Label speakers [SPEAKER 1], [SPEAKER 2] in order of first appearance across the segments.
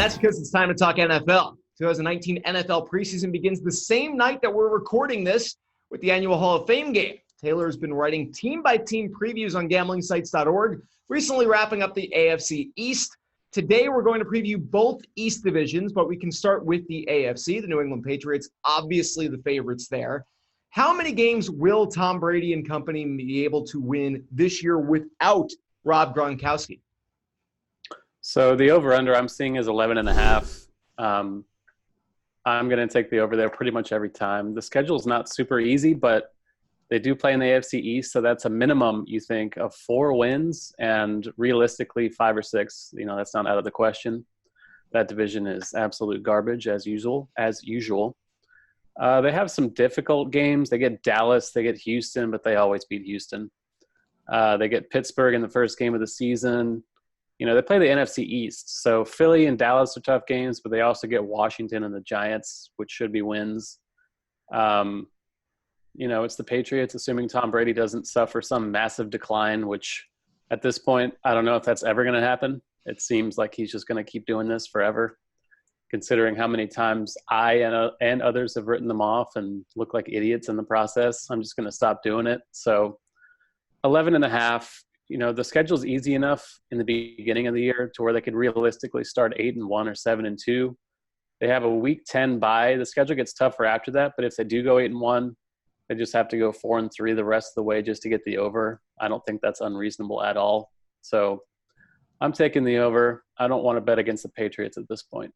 [SPEAKER 1] That's because it's time to talk NFL. 2019 NFL Preseason begins the same night that we're recording this with the annual Hall of Fame game. Taylor has been writing team-by-team previews on gamblingsites.org, recently wrapping up the AFC East. Today, we're going to preview both East divisions, but we can start with the AFC. The New England Patriots, obviously the favorites there. How many games will Tom Brady and company be able to win this year without Rob Gronkowski?
[SPEAKER 2] So the over-under I'm seeing is 11.5. I'm going to take the over there pretty much every time. The schedule is not super easy, but they do play in the AFC East, so that's a minimum, you think, of 4 wins, and realistically 5 or 6. You know, that's not out of the question. That division is absolute garbage as usual. They have some difficult games. They get Dallas, they get Houston, but they always beat Houston. They get Pittsburgh in the first game of the season. You know, they play the NFC East. So Philly and Dallas are tough games, but they also get Washington and the Giants, which should be wins. You know, it's the Patriots, assuming Tom Brady doesn't suffer some massive decline, which at this point, I don't know if that's ever going to happen. It seems like he's just going to keep doing this forever, considering how many times I and others have written them off and look like idiots in the process. I'm just going to stop doing it. So 11.5. You know, the schedule's easy enough in the beginning of the year to where they could realistically start 8-1 or 7-2. They have a week 10 bye. The schedule gets tougher after that, but if they do go 8-1, they just have to go 4-3 the rest of the way just to get the over. I don't think that's unreasonable at all. So I'm taking the over. I don't want to bet against the Patriots at this point.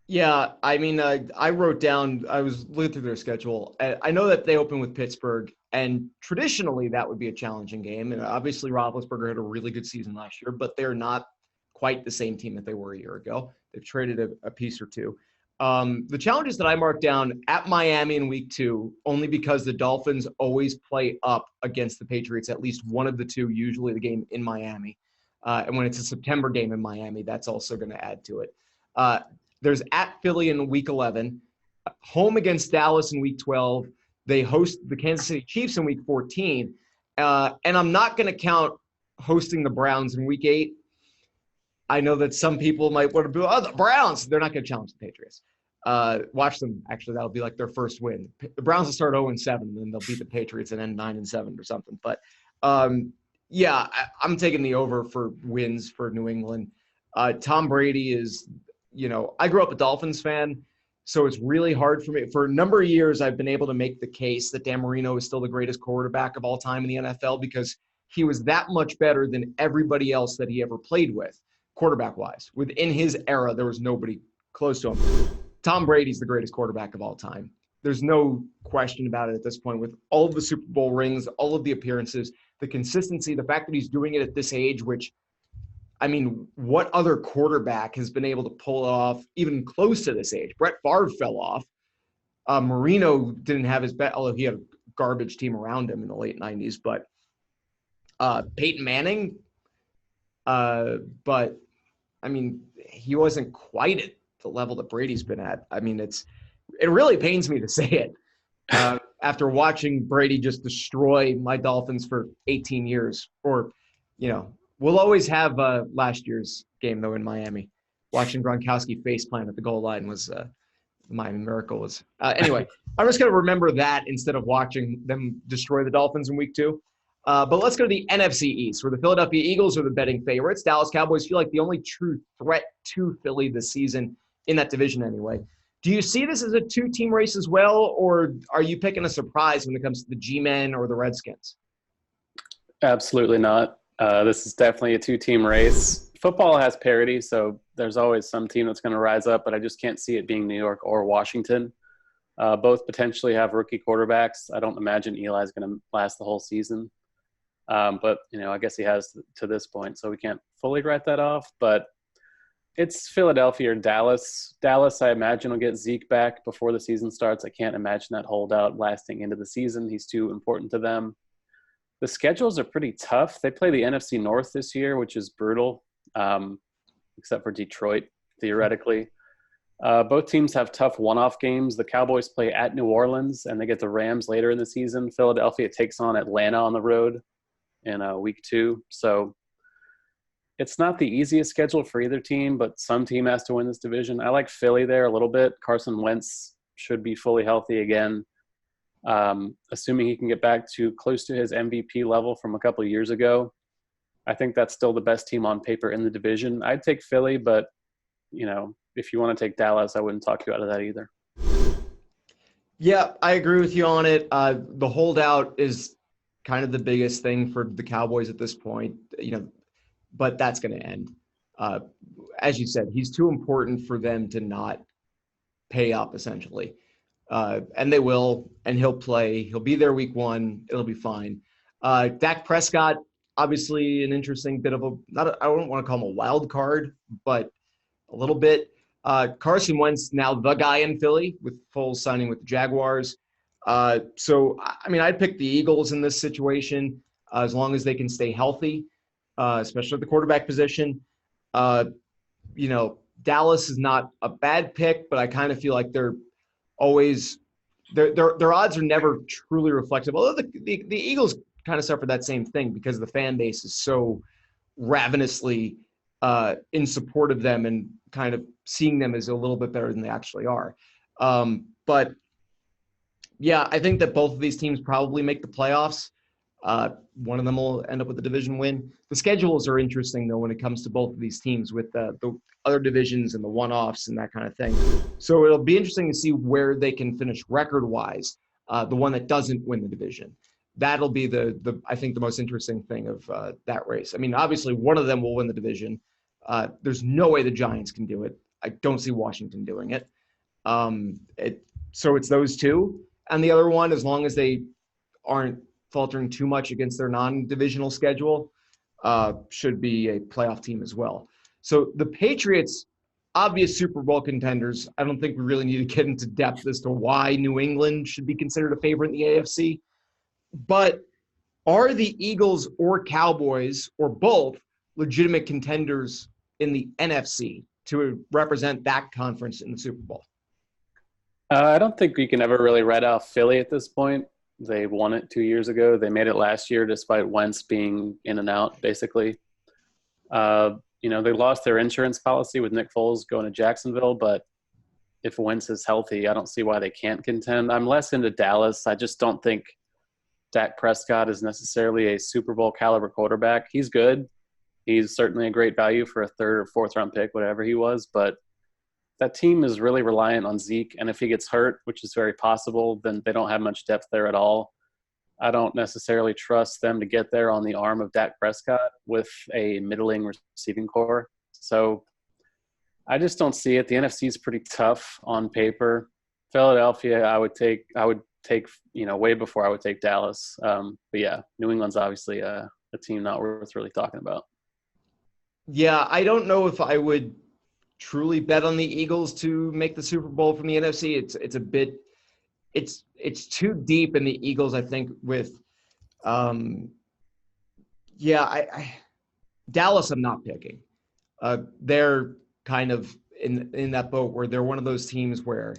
[SPEAKER 1] Yeah, I mean, I wrote down, I was looking through their schedule. I know that they open with Pittsburgh, and traditionally that would be a challenging game. And obviously Roethlisberger had a really good season last year, but they're not quite the same team that they were a year ago. They've traded a piece or two. The challenges that I marked down at Miami in week 2, only because the Dolphins always play up against the Patriots, at least one of the two, usually the game in Miami. And when it's a September game in Miami, that's also going to add to it. There's at Philly in week 11, home against Dallas in week 12. They host the Kansas City Chiefs in week 14. And I'm not going to count hosting the Browns in week 8. I know that some people might want to be, the Browns. They're not going to challenge the Patriots. Watch them. Actually, that'll be like their first win. The Browns will start 0-7, and then they'll beat the Patriots and end 9-7 or something. But, yeah, I'm taking the over for wins for New England. Tom Brady is – you know, I grew up a Dolphins fan, so it's really hard for me. For a number of years, I've been able to make the case that Dan Marino is still the greatest quarterback of all time in the NFL because he was that much better than everybody else that he ever played with, quarterback-wise. Within his era, there was nobody close to him. Tom Brady's the greatest quarterback of all time. There's no question about it at this point. With all of the Super Bowl rings, all of the appearances, the consistency, the fact that he's doing it at this age, which – I mean, what other quarterback has been able to pull it off even close to this age? Brett Favre fell off. Marino didn't have his best, although he had a garbage team around him in the late 90s. But Peyton Manning, but, I mean, he wasn't quite at the level that Brady's been at. I mean, it really pains me to say it. After watching Brady just destroy my Dolphins for 18 years or, you know, we'll always have last year's game, though, in Miami. Watching Gronkowski faceplant at the goal line was the Miami Miracle. Anyway, I'm just going to remember that instead of watching them destroy the Dolphins in week 2. But let's go to the NFC East, where the Philadelphia Eagles are the betting favorites. Dallas Cowboys feel like the only true threat to Philly this season, in that division anyway. Do you see this as a 2-team race as well, or are you picking a surprise when it comes to the G-Men or the Redskins?
[SPEAKER 2] Absolutely not. This is definitely a 2-team race. Football has parity, so there's always some team that's going to rise up, but I just can't see it being New York or Washington. Both potentially have rookie quarterbacks. I don't imagine Eli's going to last the whole season. But, you know, I guess he has to this point, so we can't fully write that off. But it's Philadelphia or Dallas. Dallas, I imagine, will get Zeke back before the season starts. I can't imagine that holdout lasting into the season. He's too important to them. The schedules are pretty tough. They play the NFC North this year, which is brutal, except for Detroit, theoretically. Both teams have tough one-off games. The Cowboys play at New Orleans, and they get the Rams later in the season. Philadelphia takes on Atlanta on the road in week 2. So It's not the easiest schedule for either team, but some team has to win this division. I like Philly there a little bit. Carson Wentz should be fully healthy again. Assuming he can get back to close to his MVP level from a couple of years ago. I think that's still the best team on paper in the division. I'd take Philly, but, if you want to take Dallas, I wouldn't talk you out of that either.
[SPEAKER 1] Yeah, I agree with you on it. The holdout is kind of the biggest thing for the Cowboys at this point, but that's going to end. As you said, he's too important for them to not pay up, essentially. And they will, and he'll play. He'll be there week 1. It'll be fine. Dak Prescott, obviously an interesting bit of I don't want to call him a wild card, but a little bit. Carson Wentz, now the guy in Philly with Foles signing with the Jaguars. So, I'd pick the Eagles in this situation as long as they can stay healthy, especially at the quarterback position. Dallas is not a bad pick, but I kind of feel like they're always their odds are never truly reflective. Although the Eagles kind of suffer that same thing because the fan base is so ravenously in support of them and kind of seeing them as a little bit better than they actually are. But yeah, I think that both of these teams probably make the playoffs. One of them will end up with a division win. The schedules are interesting, though, when it comes to both of these teams with the other divisions and the one-offs and that kind of thing. So it'll be interesting to see where they can finish record-wise, the one that doesn't win the division. That'll be I think the most interesting thing of that race. Obviously, one of them will win the division. There's no way the Giants can do it. I don't see Washington doing it. So it's those two. And the other one, as long as they aren't faltering too much against their non-divisional schedule, should be a playoff team as well. So the Patriots, obvious Super Bowl contenders. I don't think we really need to get into depth as to why New England should be considered a favorite in the AFC. But are the Eagles or Cowboys or both legitimate contenders in the NFC to represent that conference in the Super Bowl?
[SPEAKER 2] I don't think we can ever really write out Philly at this point. They won it 2 years ago. They made it last year despite Wentz being in and out, basically. They lost their insurance policy with Nick Foles going to Jacksonville, but if Wentz is healthy, I don't see why they can't contend. I'm less into Dallas. I just don't think Dak Prescott is necessarily a Super Bowl caliber quarterback. He's good. He's certainly a great value for a 3rd or 4th round pick, whatever he was, but that team is really reliant on Zeke, and if he gets hurt, which is very possible, then they don't have much depth there at all. I don't necessarily trust them to get there on the arm of Dak Prescott with a middling receiving core. So I just don't see it. The NFC is pretty tough on paper. Philadelphia, I would take way before I would take Dallas. But yeah, New England's obviously a team not worth really talking about.
[SPEAKER 1] Yeah, I don't know if I would truly bet on the Eagles to make the Super Bowl from the NFC. It's too deep in the Eagles, I think, with Dallas I'm not picking. They're kind of in that boat where they're one of those teams where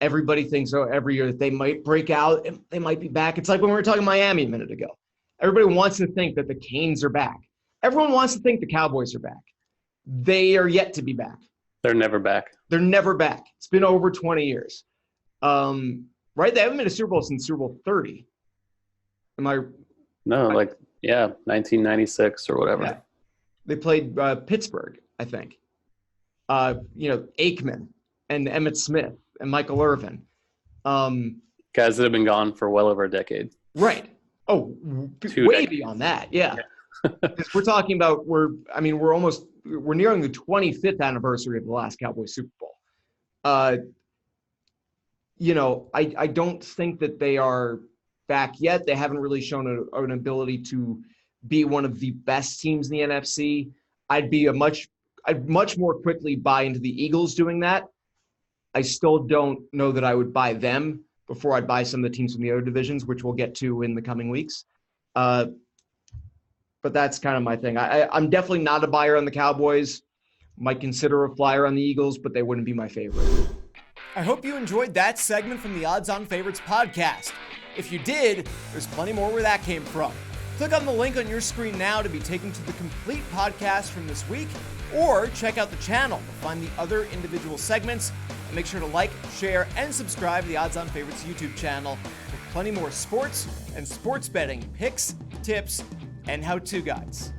[SPEAKER 1] everybody thinks every year that they might break out, they might be back. It's like when we were talking Miami a minute ago. Everybody wants to think that the Canes are back. Everyone wants to think the Cowboys are back. They are yet to be back.
[SPEAKER 2] They're never back.
[SPEAKER 1] They're never back. It's been over 20 years. Right? They haven't been a Super Bowl since Super Bowl 30. No,
[SPEAKER 2] 1996 or whatever.
[SPEAKER 1] Yeah. They played Pittsburgh, I think. Aikman and Emmitt Smith and Michael Irvin.
[SPEAKER 2] Guys that have been gone for well over a decade.
[SPEAKER 1] Right. Oh, way beyond that. Yeah. Because we're talking about we're nearing the 25th anniversary of the last Cowboys Super Bowl. I don't think that they are back yet. They haven't really shown an ability to be one of the best teams in the NFC. I'd much more quickly buy into the Eagles doing that. I still don't know that I would buy them before I'd buy some of the teams from the other divisions, which we'll get to in the coming weeks. But that's kind of my thing. I'm definitely not a buyer on the Cowboys. Might consider a flyer on the Eagles, but they wouldn't be my favorite.
[SPEAKER 3] I hope you enjoyed that segment from the Odds On Favorites podcast. If you did, there's plenty more where that came from. Click on the link on your screen now to be taken to the complete podcast from this week, or check out the channel to find the other individual segments. And make sure to like, share, and subscribe to the Odds On Favorites YouTube channel for plenty more sports and sports betting picks, tips, and how-to guides.